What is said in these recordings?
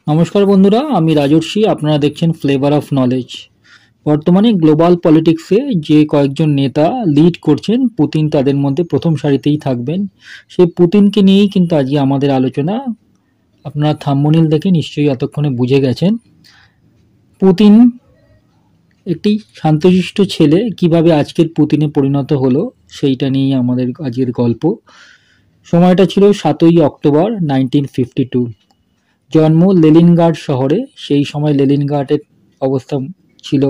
নমস্কার বন্ধুরা, আমি রাজর্ষি। আপনারা দেখছেন ফ্লেভার অফ নলেজ। বর্তমানে গ্লোবাল পলিটিক্সে যে কয়েকজন নেতা লিড করছেন, পুতিন তাদের মধ্যে প্রথম সারিতেই থাকবেন। সেই পুতিনকে নিয়েই কিন্তু আজকে আমাদের আলোচনা। আপনারা থাম্বনেল দেখে নিশ্চয়ই এতক্ষণে বুঝে গেছেন পুতিন একটি শান্তশিষ্ট ছেলে কিভাবে আজকের পুতিনে পরিণত হলো, সেইটা নিয়েই আমাদের আজকের গল্প। সময়টা ছিল 7ই অক্টোবর 1952। জন্ম লেনিনগ্রাড শহরে। সেই সময় লেনিনগ্রাডের অবস্থা ছিল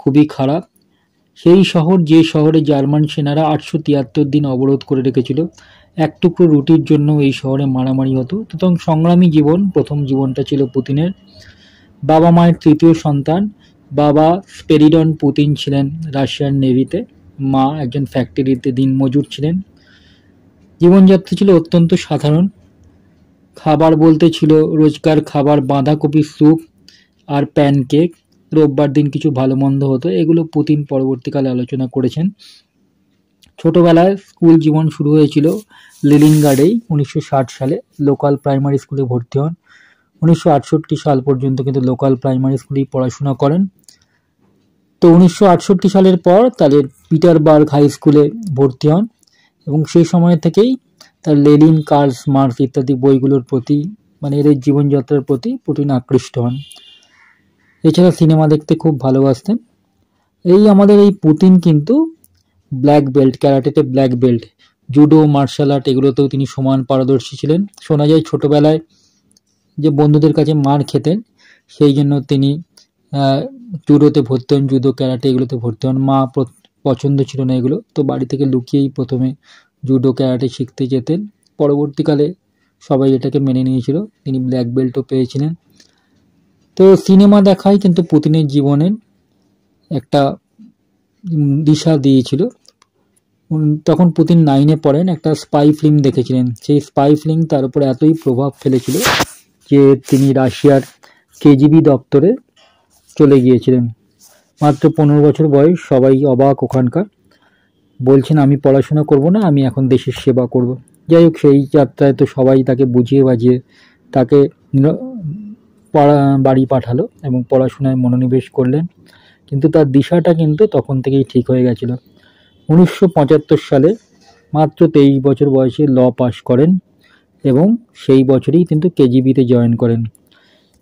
খুবই খারাপ। সেই শহর, যে শহরে জার্মান সেনারা 873 দিন অবরোধ করে রেখেছিল। এক টুকরো রুটির জন্য এই শহরে মারামারি হতো। সুতরাং সংগ্রামী জীবন। প্রথম জীবনটা ছিল পুতিনের। বাবা মায়ের তৃতীয় সন্তান। বাবা স্পেরিডন পুতিন ছিলেন রাশিয়ান নেভিতে, মা একজন ফ্যাক্টরিতে দিনমজুর ছিলেন। জীবনযাত্রা ছিল অত্যন্ত সাধারণ। খাবার বলতে ছিল রোজকার খাবার বাঁধাকপির স্যুপ আর প্যানকেক। রোববার দিন কিছু ভালো মন্দ হতো। এগুলো পুতিন পরবর্তীকালে আলোচনা করেছেন। ছোটবেলায় স্কুল জীবন শুরু হয়েছিল লেনিনগ্রাডেই। 1960 সালে লোকাল প্রাইমারি স্কুলে ভর্তি হন। 1968 সাল পর্যন্ত কিন্তু লোকাল প্রাইমারি স্কুলেই পড়াশোনা করেন। তো 1968 সালের পর তাদের পিটারবার্গ হাই স্কুলে ভর্তি হন এবং সেই সময় থেকেই তার লেনিন, কার্ল মার্কস ইত্যাদি বইগুলোর প্রতি, মানে এদের জীবনযাত্রার প্রতি পুতিন আকৃষ্ট হন। এছাড়া সিনেমা দেখতে খুব ভালোবাসতেন। আমাদের এই পুতিন কিন্তু ব্ল্যাক বেল্ট, ক্যারাটেতে black belt, judo, martial art এগুলোতেও তিনি সমান পারদর্শী ছিলেন। শোনা যায় ছোটবেলায় যে বন্ধুদের কাছে মার খেতেন, সেই জন্য তিনি জুডোতে ভর্তি হন, জুডো, ক্যারাটে এগুলোতে ভর্তি হন। মা পছন্দ ছিল না এগুলো, তো বাড়ি থেকে লুকিয়েই প্রথমে জুডো, ক্যারাটে শিখতে যেতেন। পরবর্তীকালে সবাই এটাকে মেনে নিয়েছিল, তিনি ব্ল্যাক বেল্টও পেয়েছিলেন। তো সিনেমা দেখাই কিন্তু পুতিনের জীবনের একটা দিশা দিয়েছিল। তখন পুতিন 9-এ পড়েন। একটা স্পাই ফিল্ম দেখেছিলেন। সেই স্পাই ফিল্ম তার উপর এতই প্রভাব ফেলেছিল যে তিনি রাশিয়ার কেজিবি দপ্তরে চলে গিয়েছিলেন। মাত্র 15 বছর বয়স। সবাই অবাক ওখানকার। বলছেন আমি পড়াশোনা করব না, আমি এখন দেশের সেবা করব। যাই হোক, সেই যাত্রায় তো সবাই তাকে বুঝিয়ে বাজিয়ে তাকে বাড়ি পাঠালো এবং পড়াশোনায় মনোনিবেশ করলেন। কিন্তু তার দিশাটা কিন্তু তখন থেকেই ঠিক হয়ে গেছিল। 1975 সালে মাত্র 23 বছর বয়সে ল পাশ করেন এবং সেই বছরই কিন্তু কেজিবিতে জয়েন করেন।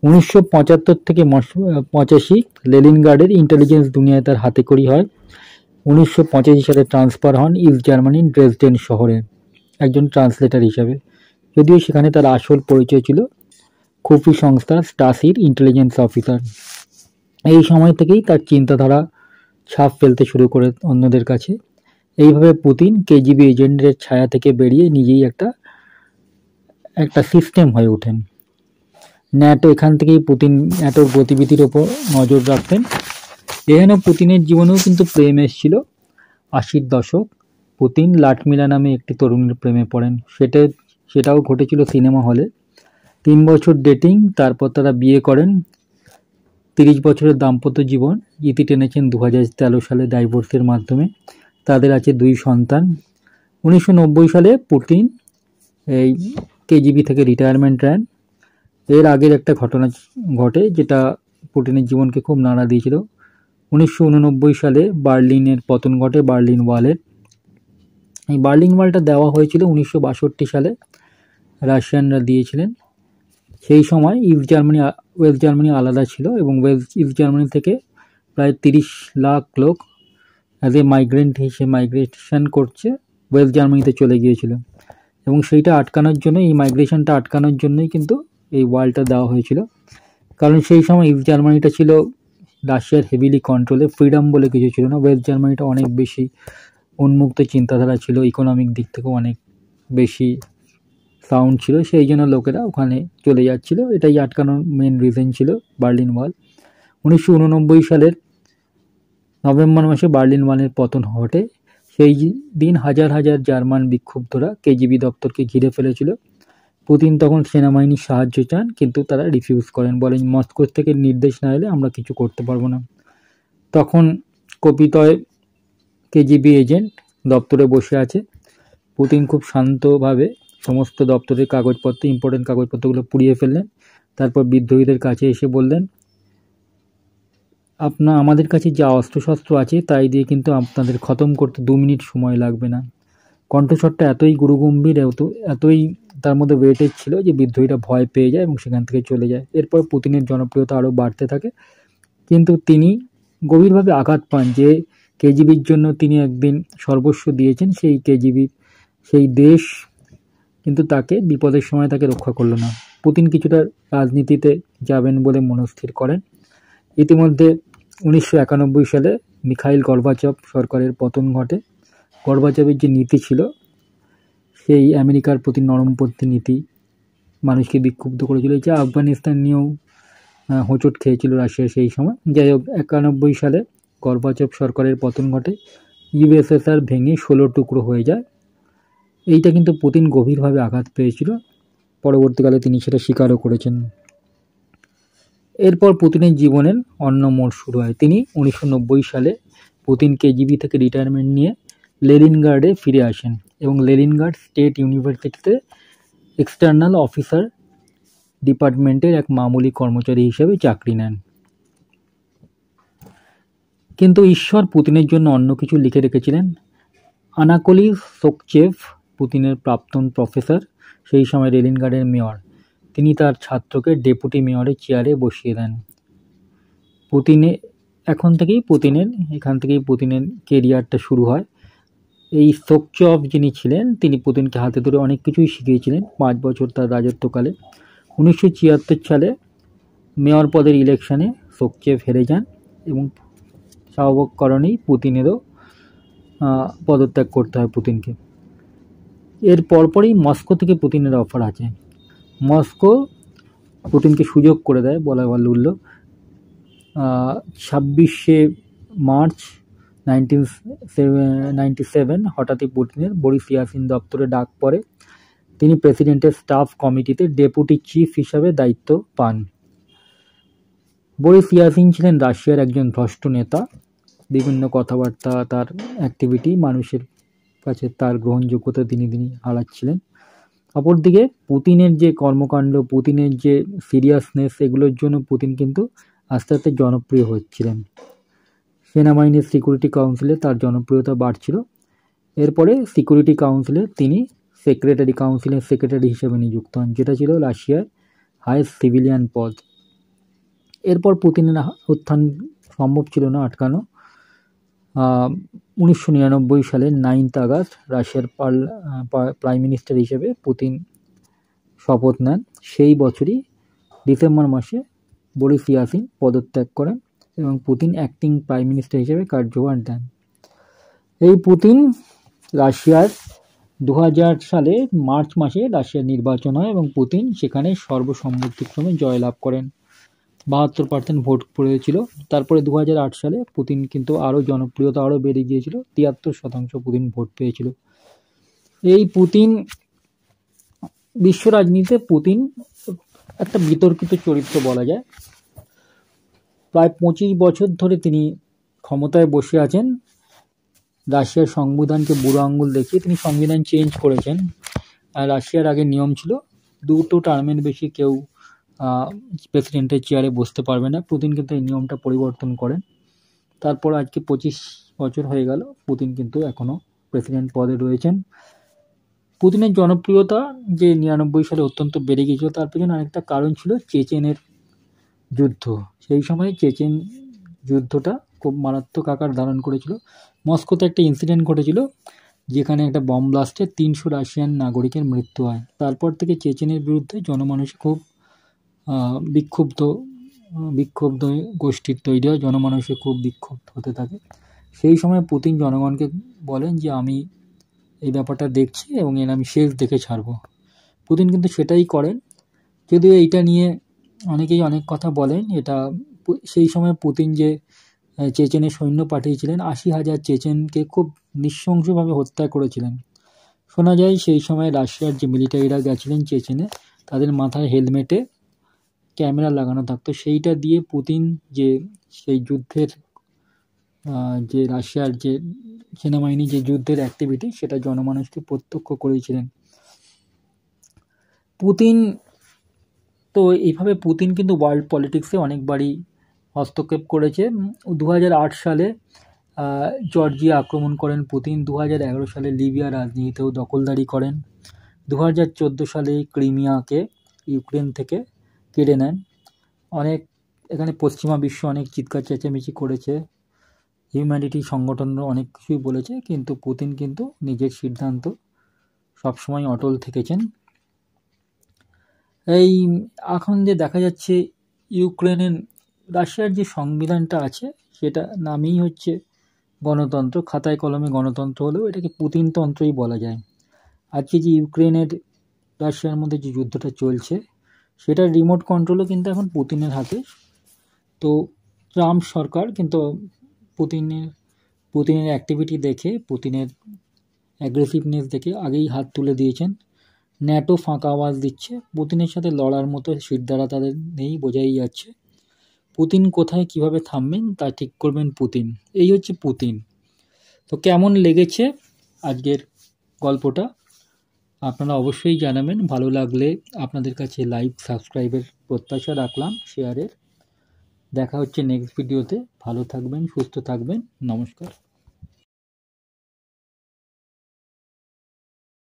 1975 থেকে 85 লেনিনগ্রাডের ইন্টেলিজেন্স দুনিয়ায় তার হাতেখড়ি হয়। 1985 সালে ট্রান্সফার হন ইস্ট জার্মানির ড্রেসডেন শহরে একজন ট্রান্সলেটর হিসাবে। যদিও সেখানে তার আসল পরিচয় ছিল খুফি সংস্থা স্টাসির ইন্টেলিজেন্স অফিসার। এই সময় থেকেই তার চিন্তাধারা ছাপ ফেলতে শুরু করে অন্যদের কাছে। এইভাবে পুতিন কেজিবি এজেন্টের ছায়া থেকে বেরিয়ে নিজেই একটা সিস্টেম হয়ে ওঠেন। ন্যাটো, এখান থেকেই পুতিন ন্যাটোর গতিবিধির ওপর নজর রাখতেন। এখানে পুতিনের জীবনেও কিন্তু প্রেম এসেছিল। 80-র দশক। পুতিন লাটমিলা নামে একটি তরুণীর প্রেমে পড়েন। সেটাও ঘটেছিল সিনেমা হলে। 3 বছর ডেটিং, তারপর তারা বিয়ে করেন। 30 বছরের দাম্পত্য জীবন ইতি টেনেছেন 2013 সালে ডাইভোর্সের মাধ্যমে। তাদের আছে 2 সন্তান। 1990 সালে পুতিন এই কেজিবি থেকে রিটায়ারমেন্ট নেন। এর আগের একটা ঘটনা ঘটে যেটা পুতিনের জীবনকে খুব নাড়া দিয়েছিল। 1989 সালে বার্লিনের পতন ঘটে, বার্লিন ওয়ালের। এই বার্লিন ওয়ালটা দেওয়া হয়েছিল 1962 সালে, রাশিয়ানরা দিয়েছিলেন। সেই সময় ওয়েস্ট জার্মানি আলাদা ছিল এবং ইস্ট জার্মানি থেকে প্রায় 30 লাখ লোক অ্যাজ এ মাইগ্রেন্ট হিসেবে মাইগ্রেশন করছে ওয়েস্ট জার্মানিতে চলে গিয়েছিল এবং সেইটা আটকানোর জন্য, এই মাইগ্রেশনটা আটকানোর জন্যই কিন্তু এই ওয়ালটা দেওয়া হয়েছিল। কারণ সেই সময় ইস্ট জার্মানিটা ছিল রাশিয়ার হেভিলি কন্ট্রোলে, ফ্রিডম বলে কিছু ছিল না। ওয়েস্ট জার্মানিটা অনেক বেশি উন্মুক্ত চিন্তাধারা ছিল, ইকোনমিক দিক থেকেও অনেক বেশি সাউন্ড ছিল, সেই জন্য লোকেরা ওখানে চলে যাচ্ছিল। এটাই আটকানোর মেন রিজন ছিল বার্লিন ওয়াল। 1989 সালের নভেম্বর মাসে বার্লিন ওয়ালের পতন ঘটে। সেই দিন হাজার হাজার জার্মান বিক্ষুব্ধরা কেজিবি দপ্তরকে ঘিরে ফেলেছিল। পুতিন তখন সেনাবাহিনীর সাহায্য চান, কিন্তু তারা রিফিউজ করেন, বলেন মস্কো থেকে নির্দেশ না এলে আমরা কিছু করতে পারবো না। তখন কপিতয় কেজিবি এজেন্ট দপ্তরে বসে আছে। পুতিন খুব শান্তভাবে সমস্ত দপ্তরের কাগজপত্র, ইম্পর্টেন্ট কাগজপত্রগুলো পুড়িয়ে ফেললেন। তারপর বিদ্রোহীদের কাছে এসে বললেন, আমাদের কাছে যা অস্ত্রশস্ত্র আছে তাই দিয়ে কিন্তু আপনাদের খতম করতে 2 মিনিট সময় লাগবে না। কণ্ঠস্বরটা এতই গুরুগম্ভীর, এতই তার মধ্যে ওয়েটেজ ছিল যে বিদ্রোহীরা ভয় পেয়ে যায় এবং সেখান থেকে চলে যায়। এরপর পুতিনের জনপ্রিয়তা আরও বাড়তে থাকে, কিন্তু তিনি গভীরভাবে আঘাত পান যে কেজিবির জন্য তিনি একদিন সর্বস্ব দিয়েছেন, সেই কেজিবি, সেই দেশ কিন্তু তাকে বিপদের সময় তাকে রক্ষা করলো না। পুতিন কিছুটা রাজনীতিতে যাবেন বলে মনস্থির করেন। ইতিমধ্যে 1991 সালে মিখাইল গর্বাচভ সরকারের পতন ঘটে। গর্বাচভের যে নীতি ছিল, সেই আমেরিকার প্রতি নরমপন্থী নীতি মানুষকে বিক্ষুব্ধ করেছিল, যা আফগানিস্তান নিয়েও হোঁচট খেয়েছিল রাশিয়া সেই সময়। যাই হোক, 91 সালে গর্বাচভ সরকারের পতন ঘটে, ইউএসএসআর ভেঙে 16 টুকরো হয়ে যায়। এইটা কিন্তু পুতিন গভীরভাবে আঘাত পেয়েছিল, পরবর্তীকালে তিনি সেটা স্বীকারও করেছেন। এরপর পুতিনের জীবনের অন্য মোড় শুরু হয়। তিনি 1990 সালে পুতিন কেজিবি থেকে রিটায়ারমেন্ট নিয়ে লেনিনগ্রাডে ফিরে আসেন এবং লেনিনগ্রাড স্টেট ইউনিভার্সিটিতে এক্সটার্নাল অফিসার ডিপার্টমেন্টের এক মামুলি কর্মচারী হিসেবে চাকরি নেন। কিন্তু ঈশ্বর পুতিনের জন্য অন্য কিছু লিখে রেখেছিলেন। আনাকোলি সোকচেভ, পুতিনের প্রাক্তন প্রফেসর, সেই সময় লেনিনগ্রাডের মেয়র, তিনি তার ছাত্রকে ডেপুটি মেয়রের চেয়ারে বসিয়ে দেন। এখান থেকেই পুতিনের কেরিয়ারটা শুরু হয়। এই সোকচেভ যিনি ছিলেন, তিনি পুতিনকে হাতে ধরে অনেক কিছুই শিখিয়েছিলেন 5 বছর তার রাজত্বকালে। 1976 সালে মেয়র পদের ইলেকশনে সোকচেভ হেরে যান এবং স্বাভাবিক কারণেই পুতিনেরও পদত্যাগ করতে হয় পুতিনকে। এর পরপরই মস্কো থেকে পুতিনের অফার আছে। মস্কো পুতিনকে সুযোগ করে দেয় বলা বাহুল্য। 26শে মার্চ 1997 হঠাৎই পুতিনের বরিস ইয়ালসিন দপ্তরে ডাক পড়ে। তিনি প্রেসিডেন্টের স্টাফ কমিটিতে ডেপুটি চিফ হিসাবে দায়িত্ব পান। বরিস ইয়ালসিন ছিলেন রাশিয়ার একজন ভ্রষ্ট নেতা। বিভিন্ন কথাবার্তা, তার অ্যাক্টিভিটি মানুষের কাছে তার গ্রহণযোগ্যতা দিনে দিনে হারাচ্ছিলেন। অপরদিকে পুতিনের যে কর্মকাণ্ড, পুতিনের যে সিরিয়াসনেস, এগুলোর জন্য পুতিন কিন্তু আস্তে আস্তে জনপ্রিয় হচ্ছিলেন। সেনাবাহিনীর সিকিউরিটি কাউন্সিলে তার জনপ্রিয়তা বাড়ছিল। এরপরে সিকিউরিটি কাউন্সিলে তিনি কাউন্সিলের সেক্রেটারি হিসেবে নিযুক্ত হন, যেটা ছিল রাশিয়ার হাইয়েস্ট সিভিলিয়ান পদ। এরপর পুতিনের উত্থান সম্ভব ছিল না আটকানো। 1999 সালের 9 আগস্ট রাশিয়ার প্রাইম মিনিস্টার হিসেবে পুতিন শপথ নেন। সেই বছরই ডিসেম্বর মাসে বরিস ইয়ালসিন পদত্যাগ করেন এবং পুতিন অ্যাক্টিং প্রাইম মিনিস্টার হিসেবে কার্যভার দেন। এই পুতিন রাশিয়ার 2000 সালে মার্চ মাসে রাশিয়ার নির্বাচন হয় এবং পুতিন সেখানে সর্বসম্মতিক্রমে জয়লাভ করেন। 72% ভোট পড়েছিল। তারপরে 2008 সালে পুতিন কিন্তু জনপ্রিয়তা আরও বেড়ে গিয়েছিল, 73% পুতিন ভোট পেয়েছিল। এই পুতিন, বিশ্ব রাজনীতিতে পুতিন একটা বিতর্কিত চরিত্র বলা যায়। প্রায় 25 বছর ধরে তিনি ক্ষমতায় বসে আছেন। রাশিয়ার সংবিধানকে বুড়ো আঙুল দেখিয়ে তিনি সংবিধান চেঞ্জ করেছেন। আর রাশিয়ার আগে নিয়ম ছিল 2 টার্মের বেশি কেউ প্রেসিডেন্টের চেয়ারে বসতে পারবে না। পুতিন কিন্তু এই নিয়মটা পরিবর্তন করেন। তারপর আজকে 25 বছর হয়ে গেল, পুতিন কিন্তু এখনও প্রেসিডেন্ট পদে রয়েছেন। পুতিনের জনপ্রিয়তা যে 99 সালে অত্যন্ত বেড়ে গিয়েছিল, তার পেছনে আরেকটা কারণ ছিল চেচেনের যুদ্ধ। সেই সময় চেচেন যুদ্ধটা খুব মারাত্মক আকার ধারণ করেছিল। মস্কোতে একটা ইনসিডেন্ট ঘটেছিল, যেখানে একটা বম ব্লাস্টে 300 রাশিয়ান নাগরিকের মৃত্যু হয়। তারপর থেকে চেচেনের বিরুদ্ধে জনমানুষ খুব বিক্ষুব্ধ গোষ্ঠীর তৈরি হয়, জনমানুষে খুব বিক্ষুব্ধ হতে থাকে। সেই সময় পুতিন জনগণকে বলেন যে আমি এই ব্যাপারটা দেখছি এবং এর আমি শেষ দেখে ছাড়ব। পুতিন কিন্তু সেটাই করেন। যদিও এইটা নিয়ে অনেকেই অনেক কথা বলেন। এটা সেই সময় পুতিন যে চেচেনে সৈন্য পাঠিয়েছিলেন, 80,000 চেচেনকে খুব নৃশংসভাবে হত্যা করেছিলেন। শোনা যায় সেই সময় রাশিয়ার যে মিলিটারিরা গেছিলেন চেচেনে, তাদের মাথায় হেলমেটে ক্যামেরা লাগানো থাকতো। সেইটা দিয়ে পুতিন যে সেই যুদ্ধের যে রাশিয়ার যে সেনাবাহিনী যে যুদ্ধের অ্যাক্টিভিটি, সেটা জনমানুষকে প্রত্যক্ষ করেছিলেন। পুতিন তো এইভাবে পুতিন কিন্তু ওয়ার্ল্ড পলিটিক্সে অনেকবারই হস্তক্ষেপ করেছে। 2008 সালে জর্জিয়া আক্রমণ করেন পুতিন, 2011 সালে লিবিয়া রাজনীতিতেও দখলদারি করেন, 2014 সালে ক্রিমিয়াকে ইউক্রেন থেকে কেড়ে নেন। অনেক এখানে পশ্চিমা বিশ্ব অনেক চিৎকার চেঁচামেচি করেছে, হিউম্যানিটি সংগঠনরা অনেক কিছুই বলেছে, কিন্তু পুতিন কিন্তু নিজের সিদ্ধান্ত সবসময় অটল থেকেছেন। এই এখন যে দেখা যাচ্ছে ইউক্রেনের রাশিয়ার যে সংবিধানটা আছে সেটা নামেই হচ্ছে গণতন্ত্র, খাতায় কলমে গণতন্ত্র হলেও এটাকে পুতিনতন্ত্রই বলা যায়। আজকে যে ইউক্রেনের রাশিয়ার মধ্যে যে যুদ্ধটা চলছে সেটার রিমোট কন্ট্রোলও কিন্তু এখন পুতিনের হাতে। তো ট্রাম্প সরকার কিন্তু পুতিনের অ্যাক্টিভিটি দেখে, পুতিনের অ্যাগ্রেসিভনেস দেখে আগেই হাত তুলে দিয়েছেন। ন্যাটো ফাঁকা আওয়াজ দিচ্ছে, পুতিনের সাথে লড়ার মতো সিদ্ধারা তাদের নেই, বোঝাই যাচ্ছে। পুতিন কোথায় কিভাবে থামবেন তা ঠিক করবেন পুতিন, এই হচ্ছে পুতিন। তো কেমন লেগেছে আজকের গল্পটা আপনারা অবশ্যই জানাবেন। ভালো লাগলে আপনাদের কাছে লাইক সাবস্ক্রাইবের প্রত্যাশা রাখলাম, শেয়ারের। দেখা হচ্ছে নেক্সট ভিডিওতে। ভালো থাকবেন, সুস্থ থাকবেন, নমস্কার।